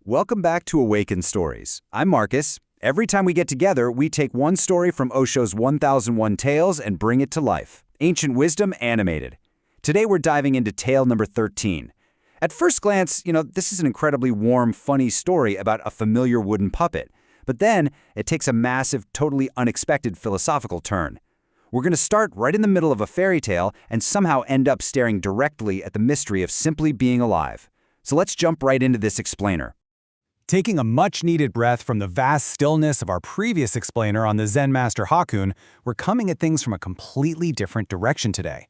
Welcome back to Awaken Stories. I'm Marcus. Every time we get together, we take one story from Osho's 1001 Tales and bring it to life. Ancient wisdom animated. Today we're diving into tale number 13. At first glance, this is an incredibly warm, funny story about a familiar wooden puppet. But then, it takes a massive, totally unexpected philosophical turn. We're going to start right in the middle of a fairy tale and somehow end up staring directly at the mystery of simply being alive. So let's jump right into this explainer. Taking a much-needed breath from the vast stillness of our previous explainer on the Zen Master Hakun, we're coming at things from a completely different direction today.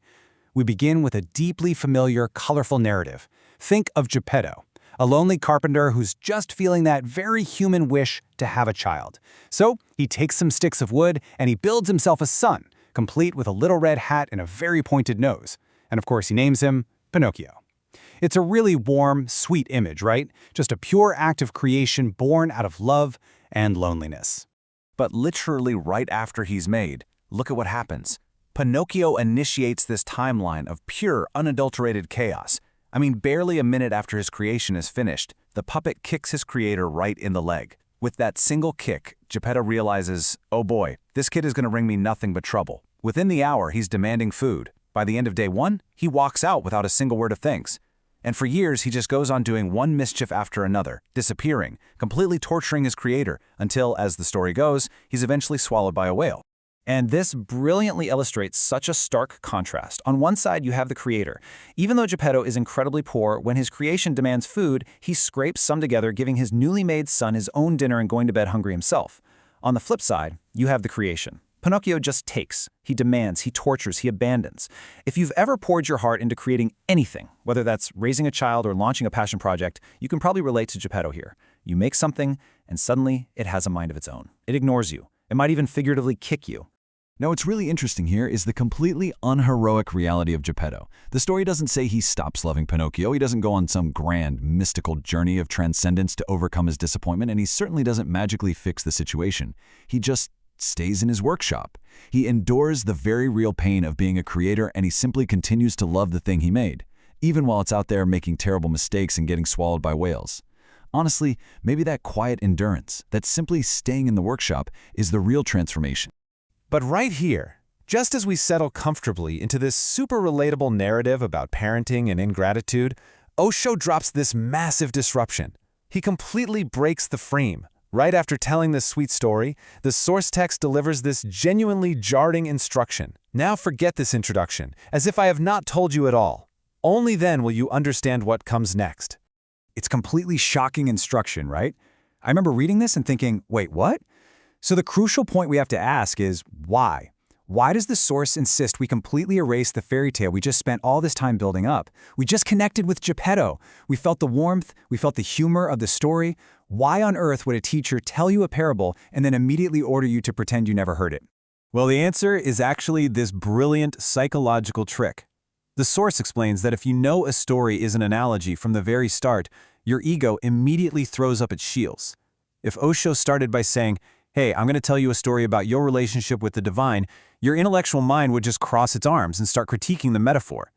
We begin with a deeply familiar, colorful narrative. Think of Geppetto, a lonely carpenter who's just feeling that very human wish to have a child. So he takes some sticks of wood and he builds himself a son, complete with a little red hat and a very pointed nose. And of course he names him Pinocchio. It's a really warm, sweet image, right? Just a pure act of creation born out of love and loneliness. But literally right after he's made, look at what happens. Pinocchio initiates this timeline of pure, unadulterated chaos. I mean, barely a minute after his creation is finished, the puppet kicks his creator right in the leg. With that single kick, Geppetto realizes, oh boy, this kid is going to bring me nothing but trouble. Within the hour, he's demanding food. By the end of day one, he walks out without a single word of thanks. And for years, he just goes on doing one mischief after another, disappearing, completely torturing his creator, until, as the story goes, he's eventually swallowed by a whale. And this brilliantly illustrates such a stark contrast. On one side, you have the creator. Even though Geppetto is incredibly poor, when his creation demands food, he scrapes some together, giving his newly made son his own dinner and going to bed hungry himself. On the flip side, you have the creation. Pinocchio just takes, he demands, he tortures, he abandons. If you've ever poured your heart into creating anything, whether that's raising a child or launching a passion project, you can probably relate to Geppetto here. You make something, and suddenly it has a mind of its own. It ignores you. It might even figuratively kick you. Now, what's really interesting here is the completely unheroic reality of Geppetto. The story doesn't say he stops loving Pinocchio, he doesn't go on some grand, mystical journey of transcendence to overcome his disappointment, and he certainly doesn't magically fix the situation. He just stays in his workshop. He endures the very real pain of being a creator, and he simply continues to love the thing he made, even while it's out there making terrible mistakes and getting swallowed by whales. Honestly, maybe that quiet endurance, that simply staying in the workshop, is the real transformation. But right here, just as we settle comfortably into this super relatable narrative about parenting and ingratitude, Osho drops this massive disruption. He completely breaks the frame. Right after telling this sweet story, the source text delivers this genuinely jarring instruction. Now forget this introduction, as if I have not told you at all. Only then will you understand what comes next. It's completely shocking instruction, right? I remember reading this and thinking, wait, what? So the crucial point we have to ask is why? Why does the source insist we completely erase the fairy tale we just spent all this time building up? We just connected with Geppetto. We felt the warmth, we felt the humor of the story. Why on earth would a teacher tell you a parable and then immediately order you to pretend you never heard it? Well, the answer is actually this brilliant psychological trick. The source explains that if you know a story is an analogy from the very start, your ego immediately throws up its shields. If Osho started by saying, hey, I'm going to tell you a story about your relationship with the divine, your intellectual mind would just cross its arms and start critiquing the metaphor.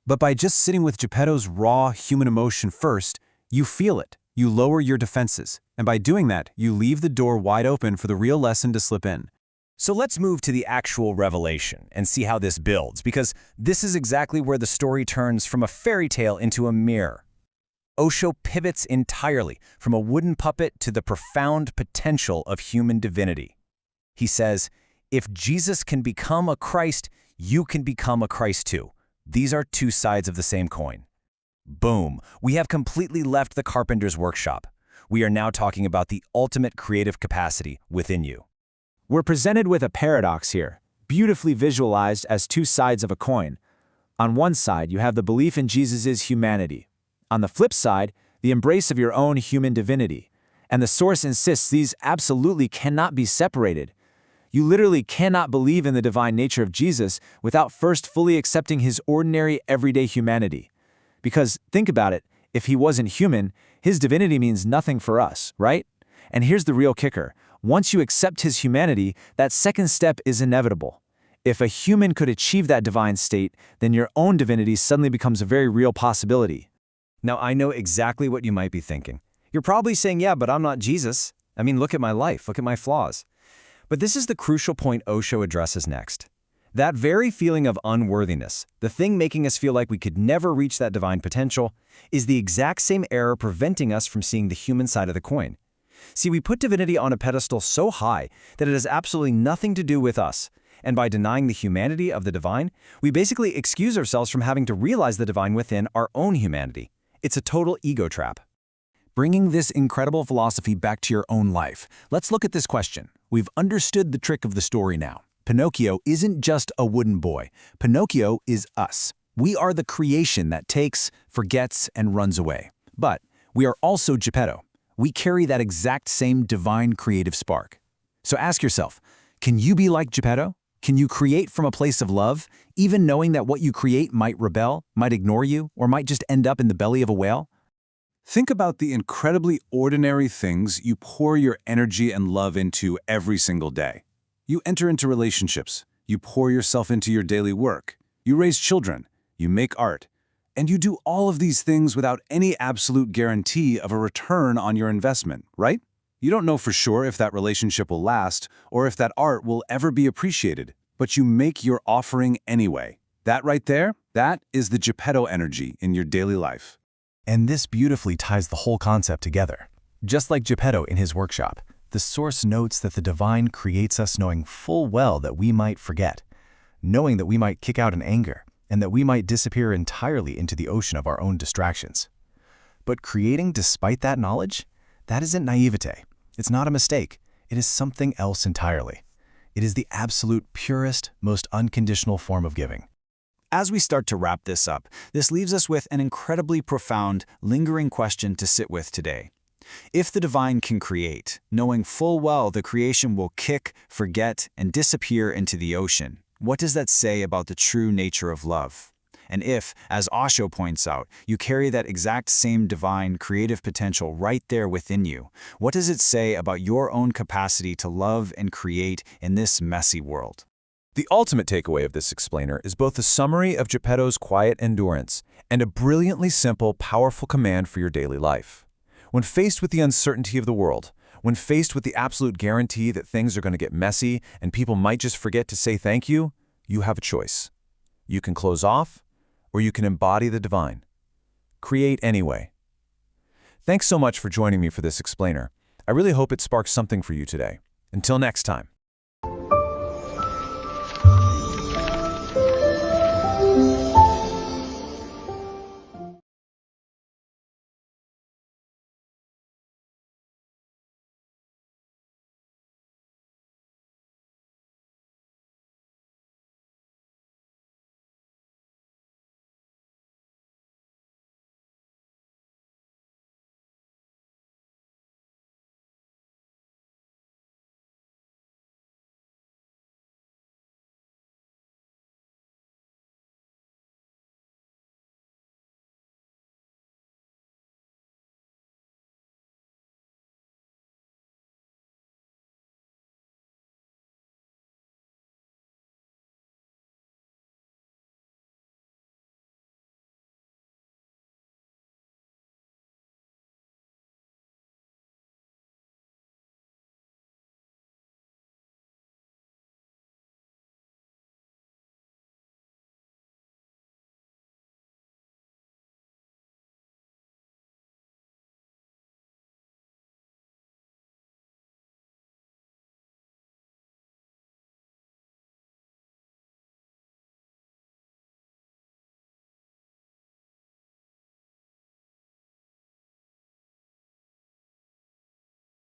But by just sitting with Geppetto's raw human emotion first, you feel it. You lower your defenses, and by doing that, you leave the door wide open for the real lesson to slip in. So let's move to the actual revelation and see how this builds, because this is exactly where the story turns from a fairy tale into a mirror. Osho pivots entirely from a wooden puppet to the profound potential of human divinity. He says, if Jesus can become a Christ, you can become a Christ too. These are two sides of the same coin. Boom, we have completely left the carpenter's workshop. We are now talking about the ultimate creative capacity within you. We're presented with a paradox here, beautifully visualized as two sides of a coin. On one side, you have the belief in Jesus' humanity. On the flip side, the embrace of your own human divinity. And the source insists these absolutely cannot be separated. You literally cannot believe in the divine nature of Jesus without first fully accepting his ordinary, everyday humanity. Because, think about it, if he wasn't human, his divinity means nothing for us, right? And here's the real kicker. Once you accept his humanity, that second step is inevitable. If a human could achieve that divine state, then your own divinity suddenly becomes a very real possibility. Now, I know exactly what you might be thinking. You're probably saying, yeah, but I'm not Jesus. I mean, look at my life, look at my flaws. But this is the crucial point Osho addresses next. That very feeling of unworthiness, the thing making us feel like we could never reach that divine potential, is the exact same error preventing us from seeing the human side of the coin. See, we put divinity on a pedestal so high that it has absolutely nothing to do with us, and by denying the humanity of the divine, we basically excuse ourselves from having to realize the divine within our own humanity. It's a total ego trap. Bringing this incredible philosophy back to your own life, let's look at this question. We've understood the trick of the story now. Pinocchio isn't just a wooden boy. Pinocchio is us. We are the creation that takes, forgets, and runs away. But we are also Geppetto. We carry that exact same divine creative spark. So ask yourself, can you be like Geppetto? Can you create from a place of love, even knowing that what you create might rebel, might ignore you, or might just end up in the belly of a whale? Think about the incredibly ordinary things you pour your energy and love into every single day. You enter into relationships, you pour yourself into your daily work, you raise children, you make art, and you do all of these things without any absolute guarantee of a return on your investment, right? You don't know for sure if that relationship will last or if that art will ever be appreciated, but you make your offering anyway. That right there, that is the Geppetto energy in your daily life. And this beautifully ties the whole concept together. Just like Geppetto in his workshop, the Source notes that the divine creates us knowing full well that we might forget, knowing that we might kick out in anger, and that we might disappear entirely into the ocean of our own distractions. But creating despite that knowledge, that isn't naivete. It's not a mistake. It is something else entirely. It is the absolute purest, most unconditional form of giving. As we start to wrap this up, this leaves us with an incredibly profound, lingering question to sit with today. If the divine can create, knowing full well the creation will kick, forget, and disappear into the ocean, what does that say about the true nature of love? And if, as Osho points out, you carry that exact same divine creative potential right there within you, what does it say about your own capacity to love and create in this messy world? The ultimate takeaway of this explainer is both a summary of Geppetto's quiet endurance and a brilliantly simple, powerful command for your daily life. When faced with the uncertainty of the world, when faced with the absolute guarantee that things are going to get messy and people might just forget to say thank you, you have a choice. You can close off, or you can embody the divine. Create anyway. Thanks so much for joining me for this explainer. I really hope it sparks something for you today. Until next time.